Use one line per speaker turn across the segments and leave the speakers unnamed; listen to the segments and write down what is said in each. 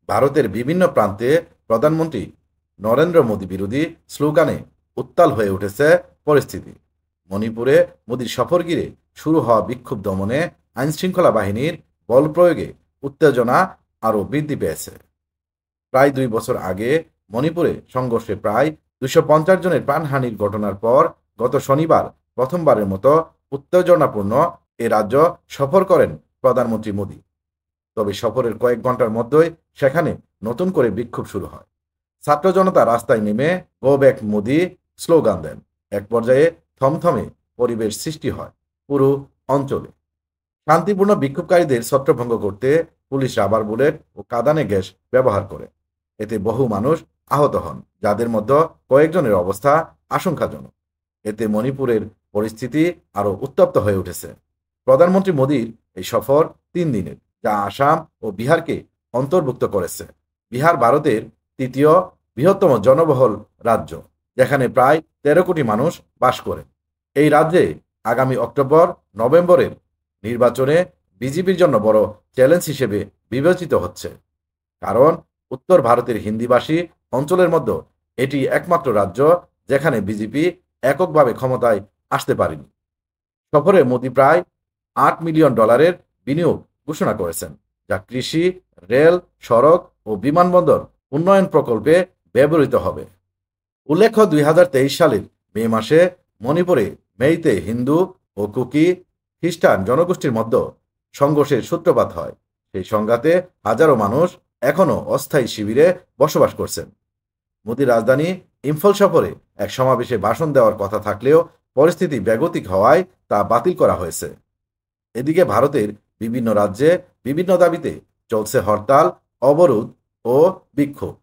ভারতের বিভিন্ন প্রান্তে প্রধানমন্ত্রী নরেন্দ্র মোদী বিরোধী স্লোগানে উত্তাল হয়ে উঠেছে পরিস্থিতি। মণিপুরে মোদীর সফর ঘিরে শুরু হওয়া বিক্ষোভ দমনে আইনশৃঙ্খলা বাহিনীর বল প্রয়োগে উত্তেজনা আরও বৃদ্ধি পেয়েছে। প্রায় 2 বছর আগে মণিপুরে সংঘর্ষে প্রায় 250 জনের প্রাণহানির ঘটনার পর গত শনিবার প্রথমবারের মতো উত্তেজনাপূর্ণ এ রাজ্য সফর করেন প্রধানমন্ত্রী মোদী। তবে সফরের কয়েক ঘন্টার মধ্যেই সেখানে নতুন করে বিক্ষোভ শুরু হয়। ছাত্র জনতা রাস্তায় নেমে গো ব্যাক মোদি স্লোগান দেন। এক পর্যায়ে থমথমে পরিবেশ সৃষ্টি হয় পুরো অঞ্চলে। শান্তিপূর্ণ বিক্ষোভকারীদের ছত্রভঙ্গ করতে পুলিশ রাবার বুলেট ও কাঁদানে গ্যাস ব্যবহার করে। এতে বহু মানুষ আহত হন, যাদের মধ্যে কয়েকজনের অবস্থা আশঙ্কাজনক। এতে মণিপুরের পরিস্থিতি আরও উত্তপ্ত হয়ে উঠেছে। প্রধানমন্ত্রী মোদীর এই সফর 3 দিনের, যা আসাম ও বিহারকে অন্তর্ভুক্ত করেছে। বিহার ভারতের তৃতীয় বৃহত্তম জনবহুল রাজ্য, যেখানে প্রায় 13 কোটি মানুষ বাস করে। এই রাজ্যে আগামী অক্টোবর নভেম্বরের নির্বাচনে বিজেপির জন্য বড় চ্যালেঞ্জ হিসেবে বিবেচিত হচ্ছে, কারণ উত্তর ভারতের হিন্দিভাষী অঞ্চলের মধ্যে এটি একমাত্র রাজ্য যেখানে বিজেপি এককভাবে ক্ষমতায় আসতে পারেনি। সফরে মোদি প্রায় $8 মিলিয়ন বিনিয়োগ ঘোষণা করেছেন, যা কৃষি, রেল, সড়ক ও বিমানবন্দর উন্নয়ন প্রকল্পে ব্যবহৃত হবে। উল্লেখ্য, 2023 সালের মে মাসে মণিপুরে মেইতে হিন্দু ও কুকি খ্রিস্টান জনগোষ্ঠীর মধ্যে সংঘর্ষের সূত্রপাত হয়। সেই সংঘাতে হাজারো মানুষ এখনও অস্থায়ী শিবিরে বসবাস করছেন। মোদির রাজধানী ইম্ফল সফরে এক সমাবেশে ভাষণ দেওয়ার কথা থাকলেও পরিস্থিতি বেগতিক হওয়ায় তা বাতিল করা হয়েছে। এদিকে ভারতের বিভিন্ন রাজ্যে বিভিন্ন দাবিতে চলছে হরতাল, অবরোধ ও বিক্ষোভ।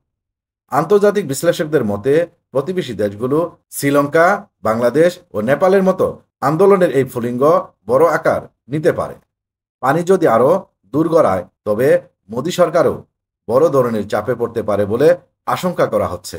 আন্তর্জাতিক বিশ্লেষকদের মতে প্রতিবেশী দেশগুলো শ্রীলঙ্কা, বাংলাদেশ ও নেপালের মতো আন্দোলনের এই স্ফুলিঙ্গ বড় আকার নিতে পারে। পানি যদি আরও দূর গড়ায়, তবে মোদী সরকারও বড় ধরনের চাপে পড়তে পারে বলে আশঙ্কা করা হচ্ছে।